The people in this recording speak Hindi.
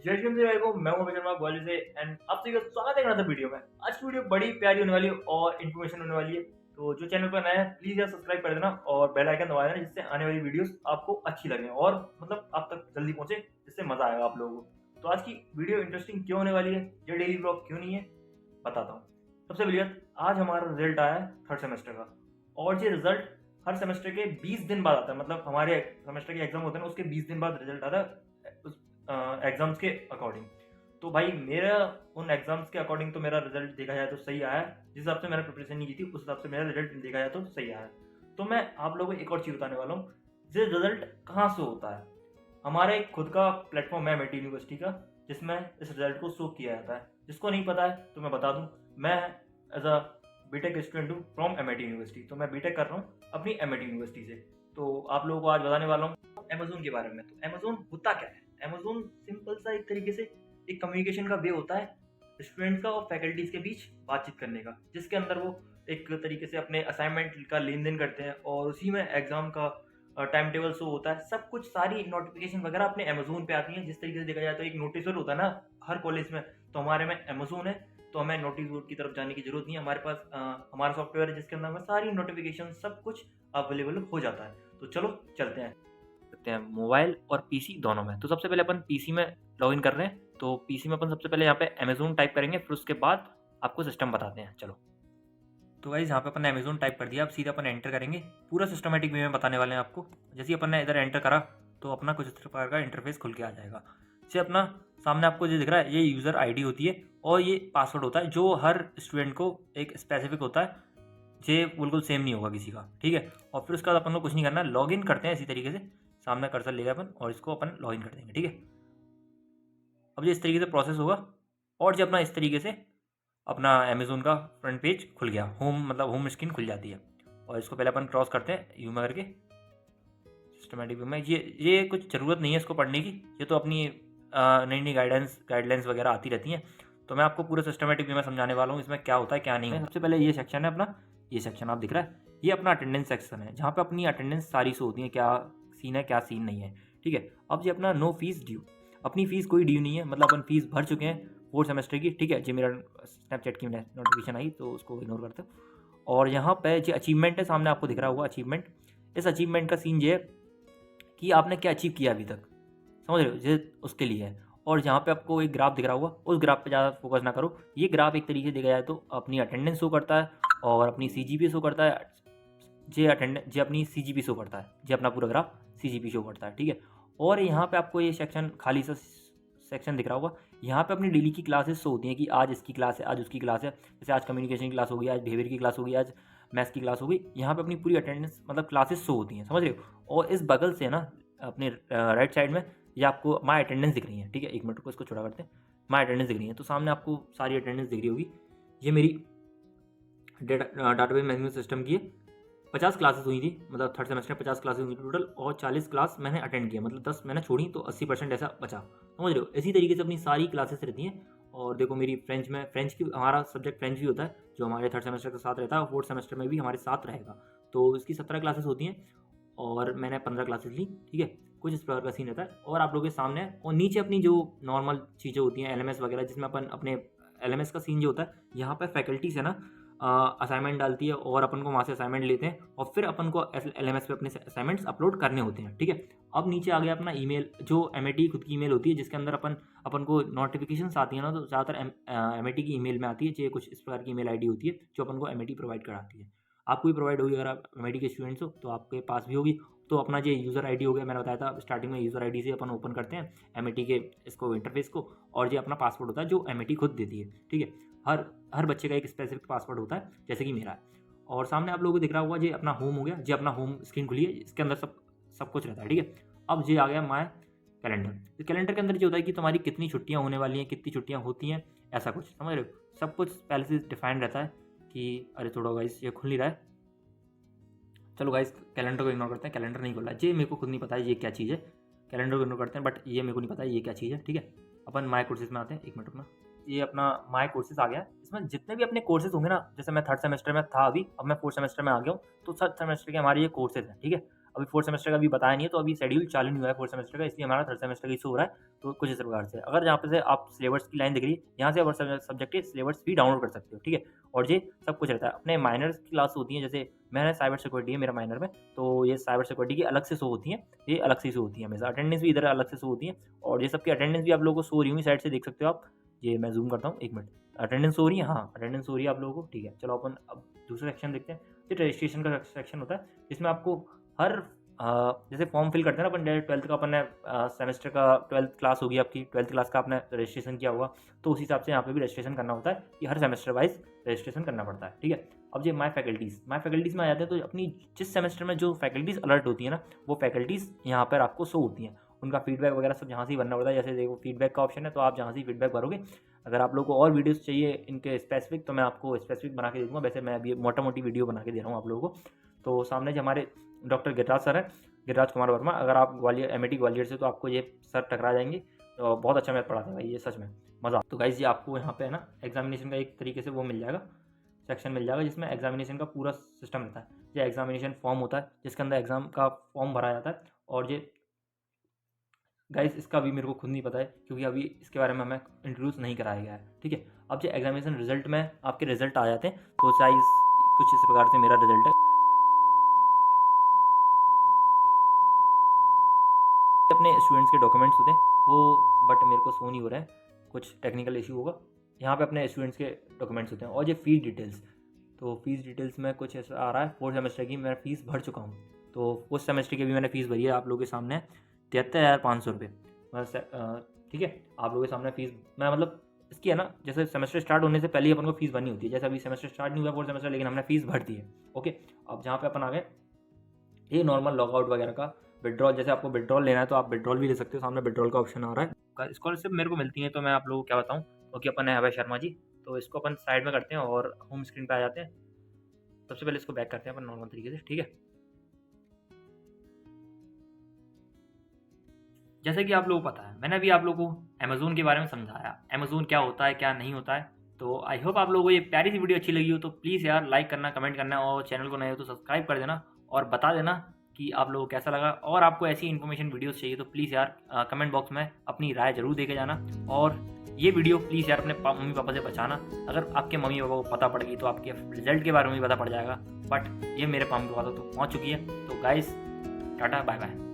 जय श्री राम जी भाई को मैं हूं अभय शर्मा ग्वालियर से एंड आप सभी का स्वागत है एक वीडियो में। आज की वीडियो बड़ी प्यारी होने वाली है और इन्फॉर्मेशन होने वाली है। तो जो चैनल पर नया है प्लीज यार सब्सक्राइब कर देना और बेल आइकन दबा देना जिससे आने वाली वीडियोस आपको अच्छी लगे और मतलब आप तक जल्दी पहुंचे, जिससे मजा आएगा आप लोगों को। तो आज की वीडियो इंटरेस्टिंग क्यों होने वाली है, ये डेली ब्लॉग क्यों नहीं है, बताता हूँ। सबसे पहले आज हमारा रिजल्ट आया है थर्ड सेमेस्टर का, और ये रिजल्ट हर सेमेस्टर के 20 दिन बाद आता है। मतलब हमारे सेमेस्टर के एग्जाम होते हैं ना, उसके 20 दिन बाद रिजल्ट आता है उस एग्जाम्स के अकॉर्डिंग। तो भाई मेरा उन एग्जाम्स के अकॉर्डिंग तो मेरा रिजल्ट देखा जाए तो सही आया है। जिस हिसाब से मैंने प्रिपरेशन नहीं की थी उस हिसाब से मेरा रिजल्ट देखा जाए तो सही आया है। तो मैं आप लोगों को एक और चीज़ बताने वाला हूँ, ये रिजल्ट कहाँ से होता है। हमारा एक खुद का प्लेटफॉर्म है एमआईटी यूनिवर्सिटी का, जिसमें इस रिजल्ट को शो किया जाता है। जिसको नहीं पता है तो मैं बता दूं, मैं एज अ बीटेक स्टूडेंट हूँ फ्रॉम एमआईटी यूनिवर्सिटी। तो मैं बीटेक कर रहा हूँ अपनी एमआईटी यूनिवर्सिटी से। तो आप लोगों को आज बताने वाला हूँ अमेजोन के बारे में। तो अमेजोन होता क्या है? अमेजोन सिंपल सा एक तरीके से एक कम्युनिकेशन का वे होता है स्टूडेंट्स का और फैकल्टीज के बीच बातचीत करने का, जिसके अंदर वो एक तरीके से अपने असाइनमेंट का लेन देन करते हैं और उसी में एग्जाम का टाइम टेबल शो होता है। सब कुछ सारी नोटिफिकेशन वगैरह अपने अमेजोन पे आती हैं। जिस तरीके से देखा जाए तो एक नोटिस बोर्ड होता है ना हर कॉलेज में, तो हमारे में अमेजोन है। तो हमें नोटिस बोर्ड की तरफ जाने की जरूरत नहीं है। हमारे पास हमारा सॉफ्टवेयर है जिसके अंदर हमें सारी नोटिफिकेशन सब कुछ अवेलेबल हो जाता है। तो चलो चलते हैं मोबाइल और पीसी दोनों में। तो सबसे पहले अपन पीसी में लॉगिन कर रहे हैं। तो पीसी में अपन सबसे पहले यहाँ पे अमेजोन टाइप करेंगे, फिर उसके बाद आपको सिस्टम बताते हैं। चलो, तो गाइस यहाँ पे अपन ने अमेजोन टाइप कर दिया। अब सीधा अपन एंटर करेंगे। पूरा सिस्टमेटिक वे में बताने वाले हैं आपको। जैसे ही अपन ने इधर एंटर करा तो अपना कुछ इस प्रकार का इंटरफेस खुल के आ जाएगा। जैसे अपना सामने आपको जो दिख रहा है ये यूज़र आईडी होती है और ये पासवर्ड होता है, जो हर स्टूडेंट को एक स्पेसिफिक होता है। ये बिल्कुल सेम नहीं होगा किसी का, ठीक है। और फिर उसके बाद अपन को कुछ नहीं करना, लॉगिन करते हैं इसी तरीके से। सामने कर्सर लेगा अपन और इसको अपन लॉगिन कर देंगे, ठीक है। अब ये इस तरीके से प्रोसेस होगा और जब अपना इस तरीके से अपना अमेजोन का फ्रंट पेज खुल गया, होम मतलब होम स्क्रीन खुल जाती है। और इसको पहले अपन क्रॉस करते हैं यू में करके सिस्टमेटिक व्यू में। ये कुछ ज़रूरत नहीं है इसको पढ़ने की, ये तो अपनी नई नई गाइडलाइंस वगैरह आती रहती हैं। तो मैं आपको पूरे सिस्टमेटिक व्यू में समझाने वाला हूँ इसमें क्या होता है क्या नहीं है। सबसे पहले ये सेक्शन है अपना, ये सेक्शन आप दिख रहा है, ये अपना अटेंडेंस सेक्शन है, जहाँ पे अपनी अटेंडेंस सारी शो होती है, क्या सीन है क्या सीन नहीं है, ठीक है। अब ये अपना नो फीस ड्यू, अपनी फीस कोई ड्यू नहीं है, मतलब अपन फीस भर चुके हैं फोर्थ सेमेस्टर की, ठीक है। जी मेरा स्नैपचैट की नोटिफिकेशन आई तो उसको इग्नोर करते हो। और यहाँ पे जो अचीवमेंट है सामने आपको दिख रहा होगा अचीवमेंट। इस अचीवमेंट का सीन ये है कि आपने क्या अचीव किया अभी तक, समझ रहे हो, ये उसके लिए है। और यहाँ पे आपको एक ग्राफ दिख रहा होगा, उस ग्राफ पे ज़्यादा फोकस ना करो। ये ग्राफ एक तरीके से देखा जाए तो अपनी अटेंडेंस शो करता है और अपनी सीजीपी शो करता है। जे अपनी सीजीपी शो करता है, जे अपना पूरा ग्राफ सीजीपी शो करता है, ठीक है। और यहाँ पे आपको ये सेक्शन खाली सा सेक्शन दिख रहा होगा, यहाँ पे अपनी डेली की क्लासेस शो होती हैं कि आज इसकी क्लास है, आज उसकी क्लास है। जैसे आज कम्युनिकेशन की क्लास होगी, आज बिहेवियर की क्लास होगी, आज मैथ्स की क्लास होगी। यहाँ पे अपनी पूरी अटेंडेंस मतलब क्लासेस शो होती हैं, समझ रहे हो। और इस बगल से ना अपने राइट साइड में ये आपको माई अटेंडेंस दिख रही है, ठीक है। एक मिनट को इसको छोटा करते हैं, माई अटेंडेंस दिख रही है। तो सामने आपको सारी अटेंडेंस दिख रही होगी। ये मेरी डाटाबेस मैनेजमेंट सिस्टम की है। 50 क्लासेस हुई थी, मतलब थर्ड सेमेस्टर में 50 क्लासेस हुई टोटल, और 40 क्लास मैंने अटेंड किया, मतलब 10 मैंने छोड़ी तो 80% ऐसा बचा, समझ रहे हो। इसी तरीके से अपनी सारी क्लासेस रहती हैं। और देखो मेरी फ्रेंच की, हमारा सब्जेक्ट फ्रेंच भी होता है जो हमारे थर्ड सेमेस्टर के साथ रहता है और फोर्थ सेमेस्टर में भी हमारे साथ रहेगा। तो इसकी 17 क्लासेस होती हैं और मैंने 15 क्लासेस ली, ठीक है। कुछ इस प्रकार का सीन रहता है। और आप लोगों के सामने है और नीचे अपनी जो नॉर्मल चीज़ें होती हैं एलएमएस वगैरह, जिसमें अपन अपने एलएमएस का सीन जो होता है, यहाँ पर फैकल्टीज है ना असाइनमेंट डालती है और अपन को वहाँ से असाइनमेंट लेते हैं और फिर अपन को एलएमएस पे अपने असाइनमेंट्स अपलोड करने होते हैं, ठीक है। अब नीचे आ गया अपना ईमेल, जो एमआईटी खुद की ईमेल होती है, जिसके अंदर अपन को नोटिफिकेशंस आती है ना, तो ज़्यादातर एमआईटी की ईमेल में आती है। जो कुछ इस प्रकार की ईमेल आईडी होती है जो अपन को एमआईटी प्रोवाइड कराती है। आपको भी प्रोवाइड होगी, अगर आप एमआईटी के स्टूडेंट्स हो तो आपके पास भी होगी। तो अपना जो यूज़र आईडी हो गया, मैंने बताया था स्टार्टिंग में, यूज़र आईडी से अपन ओपन करते हैं एमआईटी के इसको इंटरफेस को। और ये अपना पासवर्ड होता है जो एमआईटी खुद देती है, ठीक है। हर बच्चे का एक स्पेसिफिक पासवर्ड होता है, जैसे कि मेरा है। और सामने आप लोगों को दिख रहा होगा ये अपना होम हो गया, ये अपना होम स्क्रीन खुली है, इसके अंदर सब कुछ रहता है, ठीक है। अब ये आ गया माय कैलेंडर। तो कैलेंडर के अंदर जो होता है कि तुम्हारी कितनी छुट्टियां होने वाली हैं, कितनी छुट्टियां होती हैं, ऐसा कुछ, समझ रहे हो। सब कुछ पहले से डिफाइंड रहता है कि अरे थोड़ा गाइस ये खुल नहीं रहा है, चलो गाइस कैलेंडर को इग्नोर करते हैं। कैलेंडर नहीं खुला, ये मेरे को खुद नहीं पता है ये क्या चीज़ है। कैलेंडर को इग्नोर करते हैं, बट ये मेरे को नहीं पता है ये क्या चीज़ है, ठीक है। अपन माय कोर्सेज में आते हैं, एक मिनट अपना, ये अपना माय कोर्सेज आ गया। इसमें जितने भी अपने कोर्सेज होंगे ना, जैसे मैं थर्ड सेमेस्टर में था अभी, अब मैं फोर्थ सेमेस्टर में आ गया हूँ, तो थर्ड सेमेस्टर के हमारे ये कोर्सेज हैं, ठीक है। अभी फोर्थ सेमेस्टर का भी बताया नहीं है, तो अभी शेड्यूल चालू नहीं हुआ है फोर्थ सेमेस्टर का, इसलिए हमारा थर्ड सेमेस्टर का इशू हो रहा है। तो कुछ इस प्रकार से अगर यहाँ पे से आप सिलेबस की लाइन दिख रही है, यहाँ से आप सब्जेक्टिव सिलेबस भी डाउनलोड कर सकते हो, ठीक है। और ये सब कुछ रहता है। अपने माइनर की क्लास होती है, जैसे मैंने साइबर सिक्योरिटी है मेरा माइनर में, तो ये साइबर सिक्योरिटी की अलग से शो होती है, ये अलग से शो होती है हमेशा। अटेंडेंस भी इधर अलग से शो होती है, और ये सबकी अटेंडेंस भी आप लोगों को शो हो रही हुई साइड से देख सकते हो आप। ये मैं जूम करता हूँ, 1 मिनट। अटेंडेंस हो रही है, हाँ अटेंडेंस हो रही है आप लोगों को, ठीक है। चलो अपन अब दूसरा सेक्शन देखते हैं। ये रजिस्ट्रेशन का सेक्शन होता है, जिसमें आपको हर जैसे फॉर्म फिल करते हैं ना अपन, जैसे 12th का अपन ने सेमेस्टर का 12th क्लास होगी आपकी, 12th क्लास का आपने रजिस्ट्रेशन किया होगा, तो उस हिसाब से यहाँ पे भी रजिस्ट्रेशन करना होता है कि हर सेमेस्टर वाइज रजिस्ट्रेशन करना पड़ता है, ठीक है। अब ये माई फैकल्टीज़ में आ जाते हैं, तो अपनी जिस सेमेस्टर में जो फैकल्टीज़ अलर्ट होती है ना, वो फैकल्टीज़ यहाँ पर आपको शो होती हैं। उनका फीडबैक वगैरह सब यहाँ से ही भरना पड़ता है। जैसे देखो फीडबैक का ऑप्शन है, तो आप जहाँ से फीडबैक भरोगे, अगर आप लोग को और वीडियोस चाहिए इनके स्पेसिफिक, तो मैं आपको स्पेसिफिक बना के दे दूँगा। वैसे मैं अभी मोटा मोटी वीडियो बना के दे रहा हूँ आप लोगों को। तो सामने जो हमारे डॉक्टर गिरिराज सर हैं, गिरिराज कुमार वर्मा, अगर आप ग्वालियर एमआईटी ग्वालियर से, तो आपको ये सर टकरा जाएंगे। तो बहुत अच्छा मैथ पढ़ाते हैं भाई, ये सच में मज़ा। तो गाइस ये आपको यहाँ पे है ना एग्जामिनेशन का एक तरीके से वो मिल जाएगा, सेक्शन मिल जाएगा, जिसमें एग्जामिनेशन का पूरा सिस्टम रहता है। ये एग्जामिनेशन फॉर्म होता है, जिसके अंदर एग्ज़ाम का फॉर्म भरा जाता है। और ये गाइस इसका भी मेरे को खुद नहीं पता है, क्योंकि अभी इसके बारे में हमें इंट्रोड्यूस नहीं कराया गया है, ठीक है। अब जो एग्जामिनेशन रिजल्ट में आपके रिजल्ट आ जाते हैं, तो चाहे कुछ इस प्रकार से मेरा रिजल्ट है। अपने स्टूडेंट्स के डॉक्यूमेंट्स होते हैं वो, बट मेरे को शो नहीं हो रहा है, कुछ टेक्निकल इशू होगा। यहाँ पे अपने स्टूडेंट्स के डॉक्यूमेंट्स होते हैं। और ये फीस डिटेल्स, तो फीस डिटेल्स में कुछ ऐसा आ रहा है, फोर्थ सेमेस्टर की मैं फ़ीस भर चुका हूँ। तो फोर्थ सेमेस्टर की भी मैंने फ़ीस भरी है आप लोगों के सामने, 73,500 रुपये बस, ठीक है। आप लोगों के सामने फ़ीस मैं मतलब इसकी है ना, जैसे सेमेस्टर स्टार्ट होने से पहले ही अपन को फ़ीस भरनी होती है। जैसे अभी सेमेस्टर स्टार्ट नहीं हुआ फोर्थ सेमेस्टर, लेकिन हमने फ़ीस भर दी है, ओके। अब जहाँ पे अपन आ गए, ये नॉर्मल लॉगआउट वगैरह का विड्रॉल, जैसे आपको विड्रॉल लेना है तो आप विड्रॉल भी ले सकते हो। सामने विड्रॉल का ऑप्शन आ रहा है। स्कॉलरशिप मेरे को मिलती है, तो मैं आप लोगों को क्या बताऊँ, क्योंकि अपन है अभय शर्मा जी, तो इसको अपन साइड में करते हैं और होम स्क्रीन पे आ जाते हैं। सबसे पहले इसको बैक करते हैं अपन नॉर्मल तरीके से, ठीक है। जैसे कि आप लोगों को पता है, मैंने अभी आप लोगों को अमेज़न के बारे में समझाया, अमेज़न क्या होता है क्या नहीं होता है। तो आई होप आप लोगों को ये प्यारी सी वीडियो अच्छी लगी हो, तो प्लीज़ यार लाइक करना, कमेंट करना, और चैनल को नए हो तो सब्सक्राइब कर देना, और बता देना कि आप लोगों को कैसा लगा। और आपको ऐसी इन्फॉर्मेशन वीडियोस चाहिए तो प्लीज़ यार कमेंट बॉक्स में अपनी राय ज़रूर दे के जाना। और ये वीडियो प्लीज़ यार अपने मम्मी पापा से बचाना। अगर आपके मम्मी पापा को पता पड़ गई तो आपके रिजल्ट के बारे में भी पता पड़ जाएगा, बट ये मेरे मम्मी पापा तो पहुँच चुकी है। तो गाइस टाटा बाय बाय।